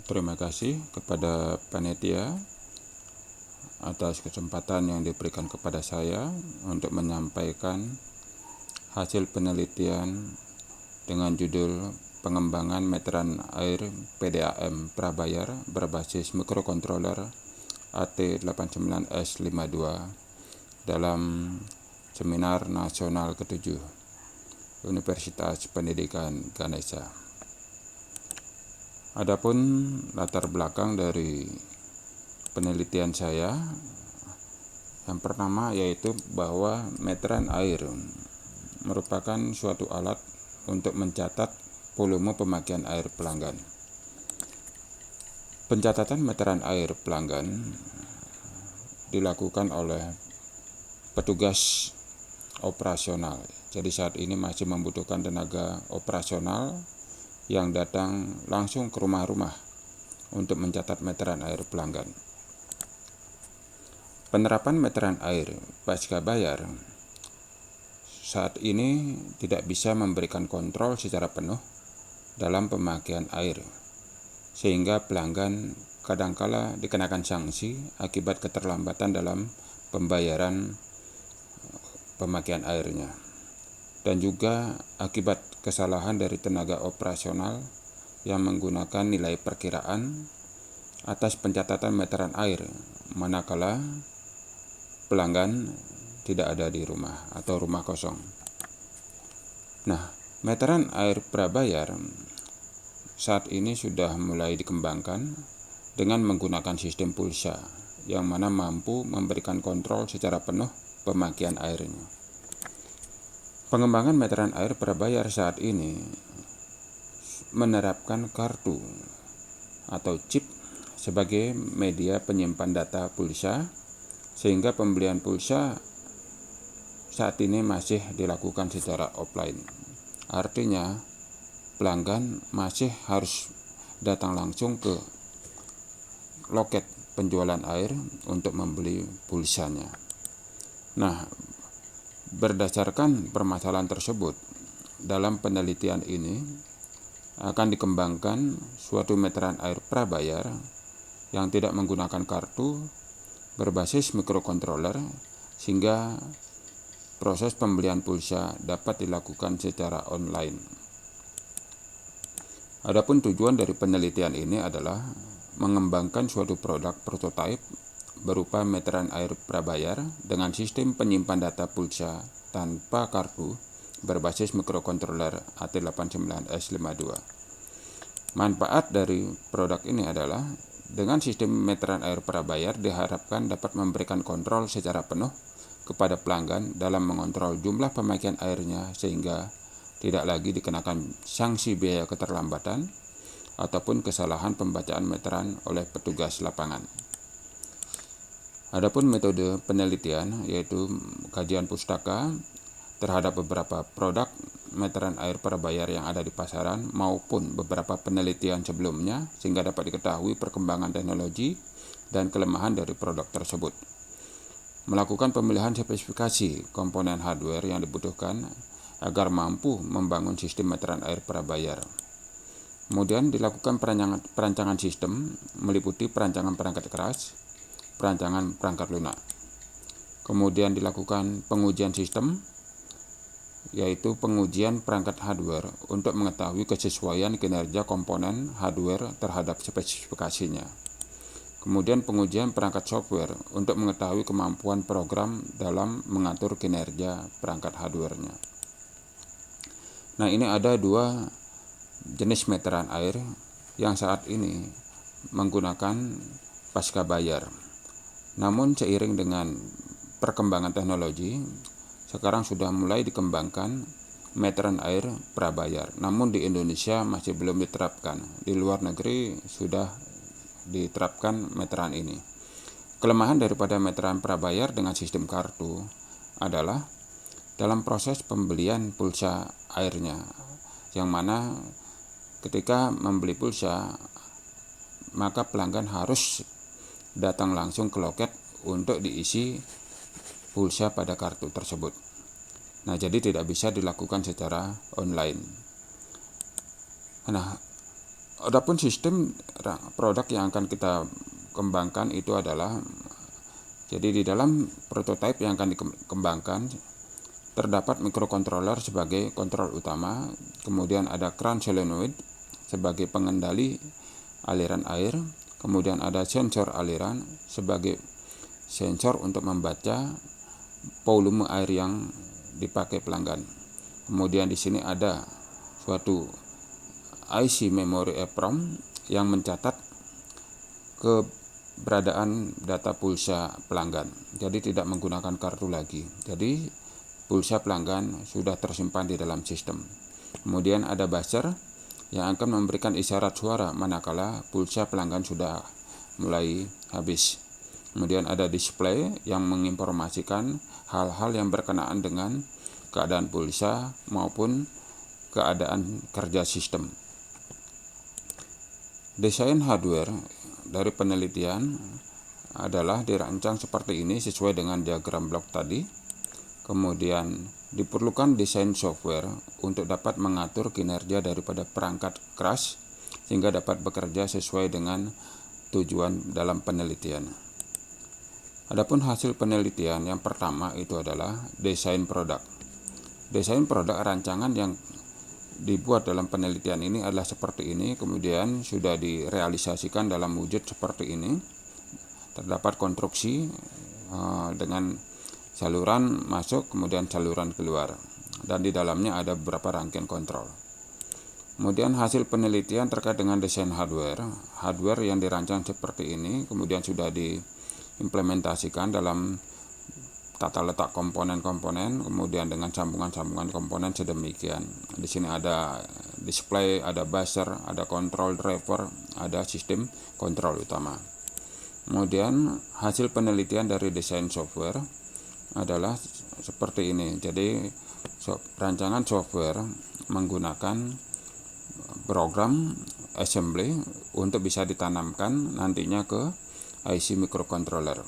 Terima kasih kepada panitia atas kesempatan yang diberikan kepada saya untuk menyampaikan hasil penelitian dengan judul pengembangan meteran air PDAM prabayar berbasis mikrokontroler AT89S52 dalam seminar nasional ke-7 Universitas Pendidikan Ganesha. Adapun latar belakang dari penelitian saya, yang pertama yaitu bahwa meteran air merupakan suatu alat untuk mencatat volume pemakaian air pelanggan. Pencatatan meteran air pelanggan dilakukan oleh petugas operasional. Jadi saat ini masih membutuhkan tenaga operasional yang datang langsung ke rumah-rumah untuk mencatat meteran air pelanggan. Penerapan meteran air pasca bayar saat ini tidak bisa memberikan kontrol secara penuh dalam pemakaian air, sehingga pelanggan kadangkala dikenakan sanksi akibat keterlambatan dalam pembayaran pemakaian airnya, dan juga akibat kesalahan dari tenaga operasional yang menggunakan nilai perkiraan atas pencatatan meteran air manakala pelanggan tidak ada di rumah atau rumah kosong. Nah, meteran air prabayar saat ini sudah mulai dikembangkan dengan menggunakan sistem pulsa yang mana mampu memberikan kontrol secara penuh pemakaian airnya. Pengembangan meteran air prabayar saat ini menerapkan kartu atau chip sebagai media penyimpan data pulsa, sehingga pembelian pulsa saat ini masih dilakukan secara offline. Artinya pelanggan masih harus datang langsung ke loket penjualan air untuk membeli pulsanya. Nah, berdasarkan permasalahan tersebut, dalam penelitian ini akan dikembangkan suatu meteran air prabayar yang tidak menggunakan kartu, berbasis mikrokontroler, sehingga proses pembelian pulsa dapat dilakukan secara online. Adapun tujuan dari penelitian ini adalah mengembangkan suatu produk prototipe berupa meteran air prabayar dengan sistem penyimpan data pulsa tanpa kartu berbasis mikrokontroler AT89S52. Manfaat dari produk ini adalah dengan sistem meteran air prabayar diharapkan dapat memberikan kontrol secara penuh kepada pelanggan dalam mengontrol jumlah pemakaian airnya, sehingga tidak lagi dikenakan sanksi biaya keterlambatan ataupun kesalahan pembacaan meteran oleh petugas lapangan. Adapun metode penelitian yaitu kajian pustaka terhadap beberapa produk meteran air prabayar yang ada di pasaran maupun beberapa penelitian sebelumnya, sehingga dapat diketahui perkembangan teknologi dan kelemahan dari produk tersebut. Melakukan pemilihan spesifikasi komponen hardware yang dibutuhkan agar mampu membangun sistem meteran air prabayar. Kemudian dilakukan perancangan sistem meliputi perancangan perangkat keras, perancangan perangkat lunak. Kemudian dilakukan pengujian sistem, yaitu pengujian perangkat hardware untuk mengetahui kesesuaian kinerja komponen hardware terhadap spesifikasinya. Kemudian pengujian perangkat software untuk mengetahui kemampuan program dalam mengatur kinerja perangkat hardware-nya. Nah, ini ada dua jenis meteran air yang saat ini menggunakan pasca bayar. Namun seiring dengan perkembangan teknologi, sekarang sudah mulai dikembangkan meteran air prabayar. Namun di Indonesia masih belum diterapkan. Di luar negeri sudah diterapkan meteran ini. Kelemahan daripada meteran prabayar dengan sistem kartu adalah dalam proses pembelian pulsa airnya, yang mana ketika membeli pulsa maka pelanggan harus datang langsung ke loket untuk diisi pulsa pada kartu tersebut. Nah, jadi tidak bisa dilakukan secara online. Nah, Adapun sistem produk yang akan kita kembangkan itu adalah, jadi di dalam prototipe yang akan dikembangkan terdapat microcontroller sebagai kontrol utama, kemudian ada crown solenoid sebagai pengendali aliran air, kemudian ada sensor aliran sebagai sensor untuk membaca volume air yang dipakai pelanggan. Kemudian di sini ada suatu IC memory EEPROM yang mencatat keberadaan data pulsa pelanggan. Jadi tidak menggunakan kartu lagi. Jadi pulsa pelanggan sudah tersimpan di dalam sistem. Kemudian ada buzzer yang akan memberikan isyarat suara manakala pulsa pelanggan sudah mulai habis. Kemudian ada display yang menginformasikan hal-hal yang berkenaan dengan keadaan pulsa maupun keadaan kerja sistem. Desain hardware dari penelitian adalah dirancang seperti ini sesuai dengan diagram blok tadi. Kemudian diperlukan desain software untuk dapat mengatur kinerja daripada perangkat keras sehingga dapat bekerja sesuai dengan tujuan dalam penelitian. Adapun hasil penelitian yang pertama itu adalah desain produk. Desain produk rancangan yang dibuat dalam penelitian ini adalah seperti ini, kemudian sudah direalisasikan dalam wujud seperti ini. Terdapat konstruksi dengan saluran masuk kemudian saluran keluar, dan di dalamnya ada beberapa rangkaian kontrol. Kemudian hasil penelitian terkait dengan desain hardware yang dirancang seperti ini kemudian sudah diimplementasikan dalam tata letak komponen-komponen, kemudian dengan sambungan-sambungan komponen sedemikian. Di sini ada display, ada buzzer, ada control driver, ada sistem kontrol utama. Kemudian hasil penelitian dari desain software adalah seperti ini. Jadi rancangan software menggunakan program assembly untuk bisa ditanamkan nantinya ke IC microcontroller.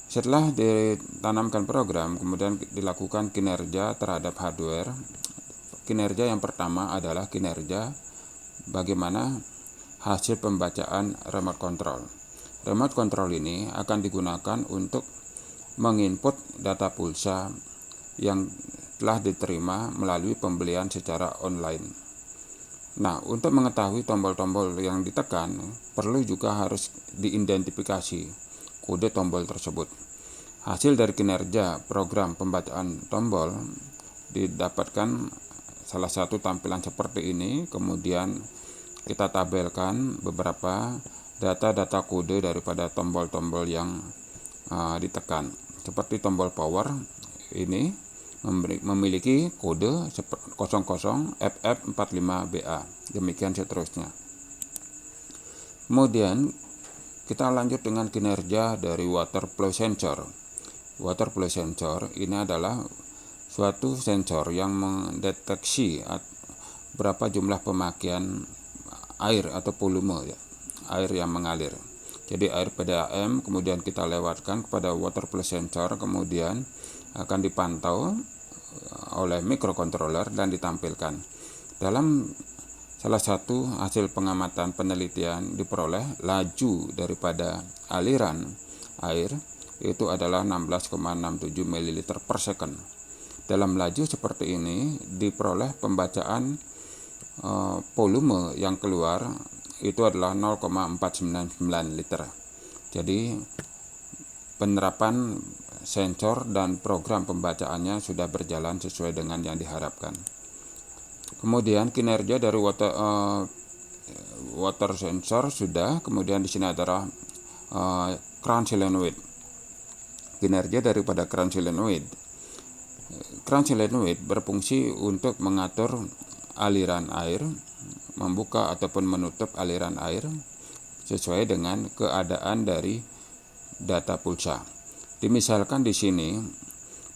Setelah ditanamkan program, kemudian dilakukan kinerja terhadap hardware. Kinerja yang pertama adalah kinerja bagaimana hasil pembacaan remote control. Remote control ini akan digunakan untuk menginput data pulsa yang telah diterima melalui pembelian secara online. Nah, untuk mengetahui tombol-tombol yang ditekan, perlu juga harus diidentifikasi kode tombol tersebut. Hasil dari kinerja program pembacaan tombol didapatkan salah satu tampilan seperti ini. Kemudian kita tabelkan beberapa data-data kode daripada tombol-tombol yang ditekan. Seperti tombol power ini memiliki kode 00FF45BA, demikian seterusnya. Kemudian kita lanjut dengan kinerja dari water flow sensor. Water flow sensor ini adalah suatu sensor yang mendeteksi berapa jumlah pemakaian air atau volume air yang mengalir. Jadi air PDAM kemudian kita lewatkan kepada water flow sensor, kemudian akan dipantau oleh microcontroller dan ditampilkan. Dalam salah satu hasil pengamatan penelitian diperoleh laju daripada aliran air itu adalah 16,67 ml per second. Dalam laju seperti ini diperoleh pembacaan volume yang keluar itu adalah 0,499 liter. Jadi penerapan sensor dan program pembacaannya sudah berjalan sesuai dengan yang diharapkan. Kemudian kinerja dari water sensor sudah. Kemudian di sini adalah crown solenoid. Kinerja daripada crown solenoid. Crown solenoid berfungsi untuk mengatur aliran air, membuka ataupun menutup aliran air sesuai dengan keadaan dari data pulsa. Dimisalkan di sini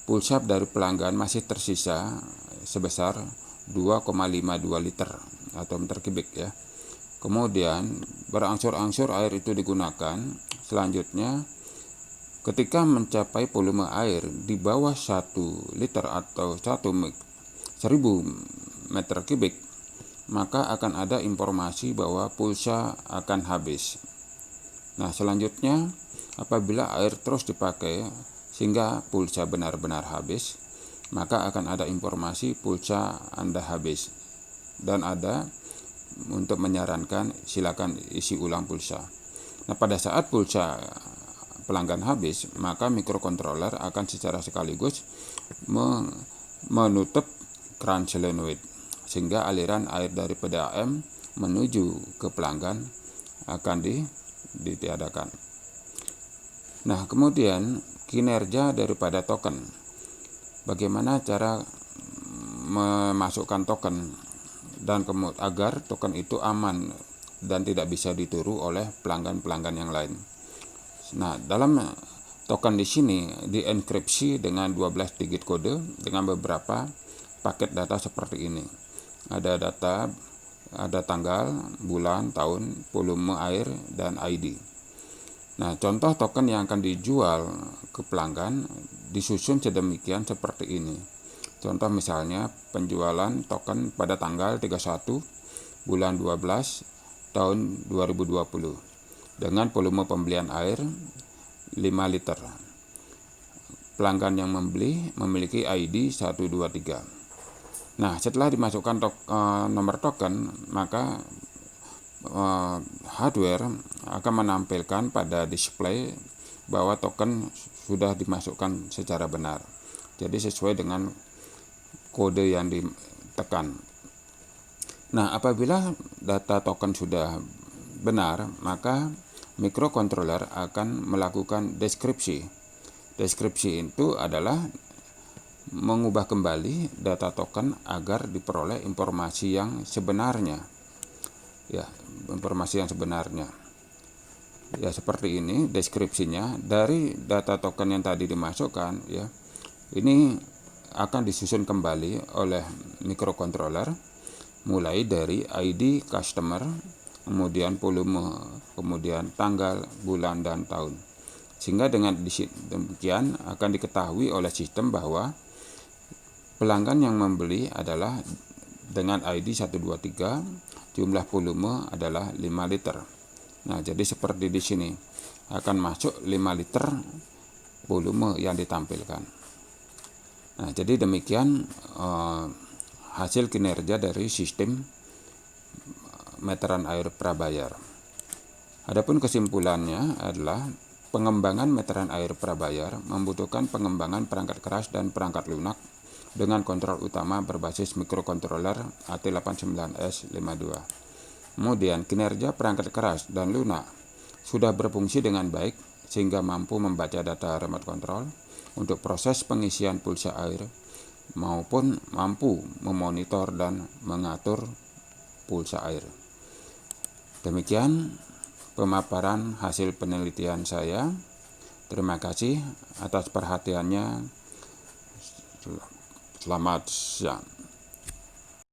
pulsa dari pelanggan masih tersisa sebesar 2,52 liter atau meter kubik ya. Kemudian berangsur-angsur air itu digunakan. Selanjutnya ketika mencapai volume air di bawah 1 liter atau 1000 meter kubik, maka akan ada informasi bahwa pulsa akan habis. Nah, selanjutnya apabila air terus dipakai sehingga pulsa benar-benar habis, maka akan ada informasi pulsa Anda habis, dan ada untuk menyarankan silakan isi ulang pulsa. Nah, pada saat pulsa pelanggan habis, maka mikrokontroler akan secara sekaligus menutup keran solenoid, sehingga aliran air dari PDAM menuju ke pelanggan akan ditiadakan. Nah, kemudian kinerja daripada token. Bagaimana cara memasukkan token dan agar token itu aman dan tidak bisa ditiru oleh pelanggan-pelanggan yang lain. Nah, dalam token di sini dienkripsi dengan 12 digit kode dengan beberapa paket data seperti ini. Ada data, ada tanggal, bulan, tahun, volume air, dan ID. Nah, contoh token yang akan dijual ke pelanggan disusun sedemikian seperti ini. Contoh misalnya penjualan token pada tanggal 31 bulan 12 tahun 2020 dengan volume pembelian air 5 liter. Pelanggan yang membeli memiliki ID 123. Nah, setelah dimasukkan nomor token, maka hardware akan menampilkan pada display bahwa token sudah dimasukkan secara benar. Jadi sesuai dengan kode yang ditekan. Nah, apabila data token sudah benar, maka mikrokontroler akan melakukan deskripsi. Deskripsi itu adalah mengubah kembali data token agar diperoleh informasi yang sebenarnya. Ya, informasi yang sebenarnya. Ya, seperti ini deskripsinya. Dari data token yang tadi dimasukkan, ya, ini akan disusun kembali oleh mikrokontroler mulai dari ID customer, kemudian volume, kemudian tanggal, bulan, dan tahun. Sehingga dengan demikian akan diketahui oleh sistem bahwa pelanggan yang membeli adalah dengan ID 123, jumlah volume adalah 5 liter. Nah, jadi seperti di sini akan masuk 5 liter volume yang ditampilkan. Nah, jadi demikian hasil kinerja dari sistem meteran air prabayar. Adapun kesimpulannya adalah pengembangan meteran air prabayar membutuhkan pengembangan perangkat keras dan perangkat lunak dengan kontrol utama berbasis mikrokontroler AT89S52. Kemudian kinerja perangkat keras dan lunak sudah berfungsi dengan baik sehingga mampu membaca data remote control untuk proses pengisian pulsa air maupun mampu memonitor dan mengatur pulsa air. Demikian pemaparan hasil penelitian saya. Terima kasih atas perhatiannya. Selamat siang.